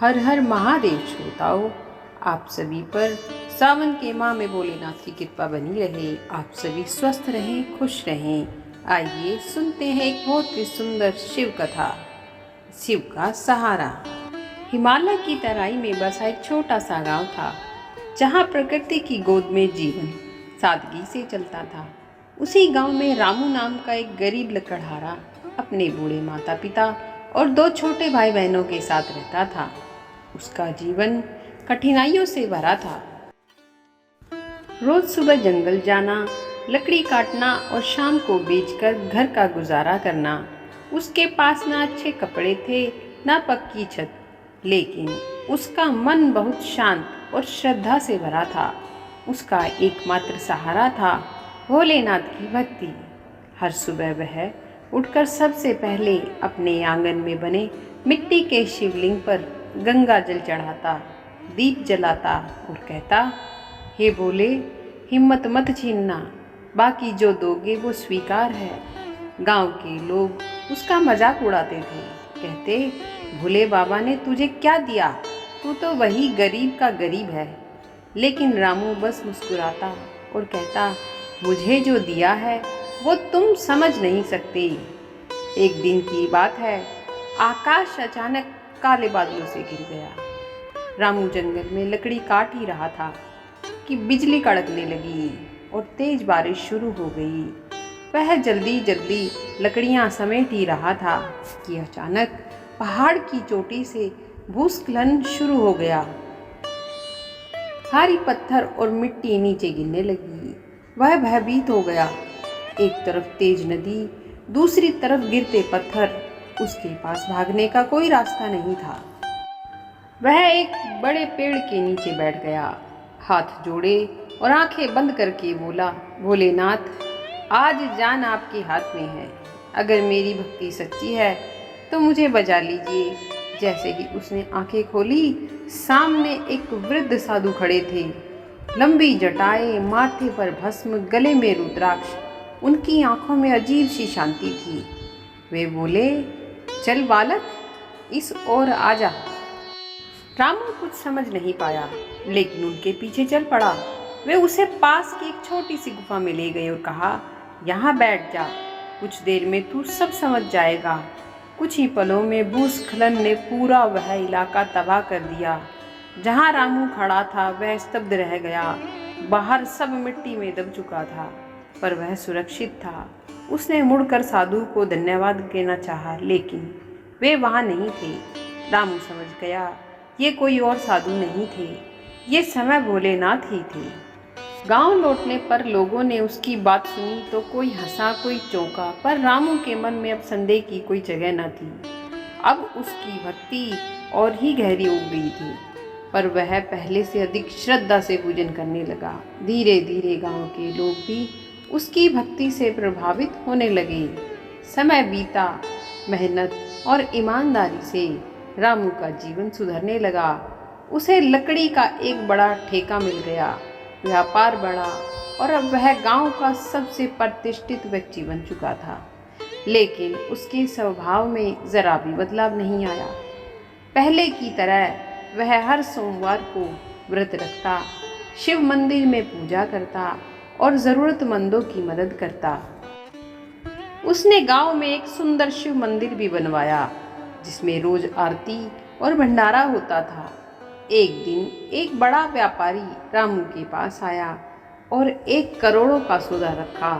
हर हर महादेव श्रोताओं, आप सभी पर सावन के माह में भोलेनाथ की कृपा बनी रहे। आप सभी स्वस्थ रहें, खुश रहें। आइए सुनते हैं एक बहुत ही सुंदर शिव कथा। शिव का सहारा। हिमालय की तराई में बसा एक छोटा सा गांव था, जहां प्रकृति की गोद में जीवन सादगी से चलता था। उसी गांव में रामू नाम का एक गरीब लकड़हारा अपने बूढ़े माता पिता और 2 छोटे भाई बहनों के साथ रहता था। उसका जीवन कठिनाइयों से भरा था। रोज सुबह जंगल जाना, लकड़ी काटना और शाम को बेचकर घर का गुजारा करना। उसके पास ना अच्छे कपड़े थे, ना पक्की छत, लेकिन उसका मन बहुत शांत और श्रद्धा से भरा था। उसका एकमात्र सहारा था भोलेनाथ की भक्ति। हर सुबह वह उठकर सबसे पहले अपने आंगन में बने मिट्टी के शिवलिंग पर गंगा जल चढ़ाता, दीप जलाता और कहता, हे भोले, हिम्मत मत छीनना, बाकी जो दोगे वो स्वीकार है। गांव के लोग उसका मजाक उड़ाते थे, कहते, भोले बाबा ने तुझे क्या दिया, तू तो वही गरीब का गरीब है। लेकिन रामू बस मुस्कुराता और कहता, मुझे जो दिया है वो तुम समझ नहीं सकते। एक दिन की बात है, आकाश अचानक काले बादलों से घिर गया। रामू जंगल में लकड़ी काट ही रहा था कि बिजली कड़कने लगी और तेज बारिश शुरू हो गई। वह जल्दी जल्दी लकड़ियां समेट ही रहा था कि अचानक पहाड़ की चोटी से भूस्खलन शुरू हो गया। भारी पत्थर और मिट्टी नीचे गिरने लगी। वह भयभीत हो गया। एक तरफ तेज नदी, दूसरी तरफ गिरते पत्थर। उसके पास भागने का कोई रास्ता नहीं था। वह एक बड़े पेड़ के नीचे बैठ गया, हाथ जोड़े और आंखें बंद करके बोला, भोलेनाथ, आज जान आपके हाथ में है। अगर मेरी भक्ति सच्ची है तो मुझे बचा लीजिए। जैसे ही उसने आंखें खोली, सामने एक वृद्ध साधु खड़े थे। लंबी जटाएं, माथे पर भस्म, गले में रुद्राक्ष। उनकी आंखों में अजीब सी शांति थी। वे बोले, चल बालक, इस ओर आजा। रामू कुछ समझ नहीं पाया, लेकिन उनके पीछे चल पड़ा। वे उसे पास की एक छोटी सी गुफा में ले गए और कहा, यहाँ बैठ जा, कुछ देर में तू सब समझ जाएगा। कुछ ही पलों में भूस्खलन ने पूरा वह इलाका तबाह कर दिया। जहाँ रामू खड़ा था वह स्तब्ध रह गया। बाहर सब मिट्टी में दब चुका था, पर वह सुरक्षित था। उसने मुड़कर साधु को धन्यवाद कहना चाहा, लेकिन वे वहाँ नहीं थे। रामू समझ गया, ये कोई और साधु नहीं थे, ये समय भोलेनाथ ही थे। गांव लौटने पर लोगों ने उसकी बात सुनी तो कोई हंसा, कोई चौंका, पर रामू के मन में अब संदेह की कोई जगह न थी। अब उसकी भक्ति और ही गहरी हो गई थी, पर वह पहले से अधिक श्रद्धा से पूजन करने लगा। धीरे धीरे गांव के लोग भी उसकी भक्ति से प्रभावित होने लगे। समय बीता, मेहनत और ईमानदारी से रामू का जीवन सुधरने लगा। उसे लकड़ी का एक बड़ा ठेका मिल गया, व्यापार बढ़ा और अब वह गांव का सबसे प्रतिष्ठित व्यक्ति बन चुका था। लेकिन उसके स्वभाव में जरा भी बदलाव नहीं आया। पहले की तरह वह हर सोमवार को व्रत रखता, शिव मंदिर में पूजा करता और ज़रूरतमंदों की मदद करता। उसने गांव में एक सुंदर शिव मंदिर भी बनवाया, जिसमें रोज आरती और भंडारा होता था। एक दिन एक बड़ा व्यापारी रामू के पास आया और 1 करोड़ का सौदा रखा।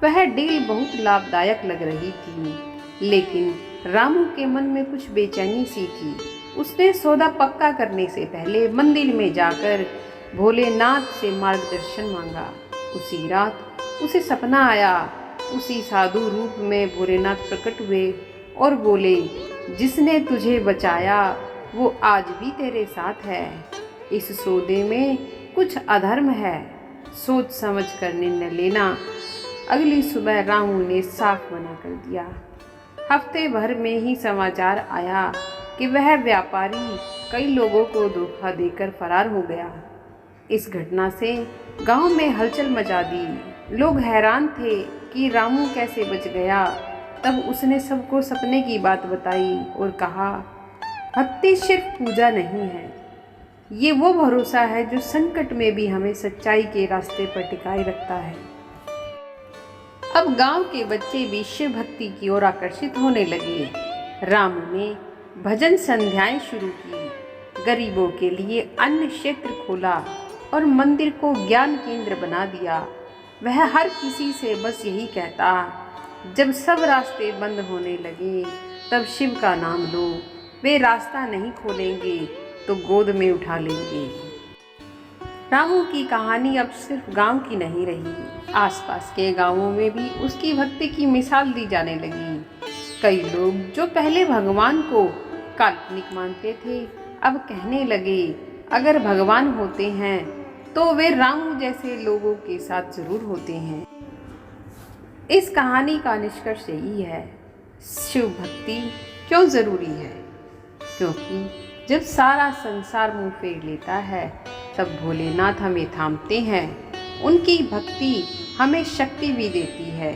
वह डील बहुत लाभदायक लग रही थी, लेकिन रामू के मन में कुछ बेचैनी सी थी। उसने सौदा पक्का करने से पहले मंदिर में जाकर भोलेनाथ से मार्गदर्शन मांगा। उसी रात उसे सपना आया। उसी साधु रूप में भोलेनाथ प्रकट हुए और बोले, जिसने तुझे बचाया वो आज भी तेरे साथ है। इस सौदे में कुछ अधर्म है, सोच समझ कर निर्णय लेना। अगली सुबह रामू ने साफ मना कर दिया। हफ्ते भर में ही समाचार आया कि वह व्यापारी कई लोगों को धोखा देकर फरार हो गया। इस घटना से गांव में हलचल मचा दी। लोग हैरान थे कि रामू कैसे बच गया। तब उसने सबको सपने की बात बताई और कहा, भक्ति सिर्फ पूजा नहीं है, ये वो भरोसा है जो संकट में भी हमें सच्चाई के रास्ते पर टिकाए रखता है। अब गांव के बच्चे भी शिव भक्ति की ओर आकर्षित होने लगे। रामू ने भजन संध्याएं शुरू की, गरीबों के लिए अन्न क्षेत्र खोला और मंदिर को ज्ञान केंद्र बना दिया। वह हर किसी से बस यही कहता, जब सब रास्ते बंद होने लगे तब शिव का नाम लो, वे रास्ता नहीं खोलेंगे तो गोद में उठा लेंगे। रामू की कहानी अब सिर्फ गांव की नहीं रही, आसपास के गांवों में भी उसकी भक्ति की मिसाल दी जाने लगी। कई लोग जो पहले भगवान को काल्पनिक मानते थे, अब कहने लगे अगर भगवान होते हैं तो वे रामू जैसे लोगों के साथ जरूर होते हैं। इस कहानी का निष्कर्ष यही है, शिव भक्ति क्यों जरूरी है? क्योंकि जब सारा संसार मुंह फेर लेता है तब भोलेनाथ हमें थामते हैं। उनकी भक्ति हमें शक्ति भी देती है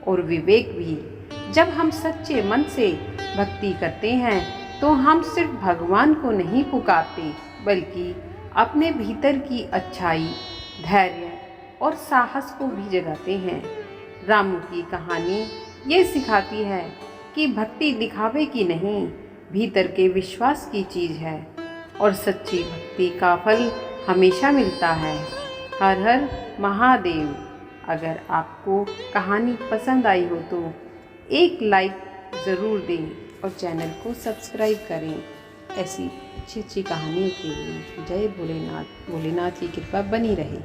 और विवेक भी। जब हम सच्चे मन से भक्ति करते हैं तो हम सिर्फ भगवान को नहीं पुकारते, बल्कि अपने भीतर की अच्छाई, धैर्य और साहस को भी जगाते हैं। रामू की कहानी ये सिखाती है कि भक्ति दिखावे की नहीं, भीतर के विश्वास की चीज़ है और सच्ची भक्ति का फल हमेशा मिलता है। हर हर महादेव। अगर आपको कहानी पसंद आई हो तो एक लाइक ज़रूर दें और चैनल को सब्सक्राइब करें। ऐसी अच्छी अच्छी कहानियों के लिए जय भोलेनाथ, भोलेनाथ की कृपा बनी रहे।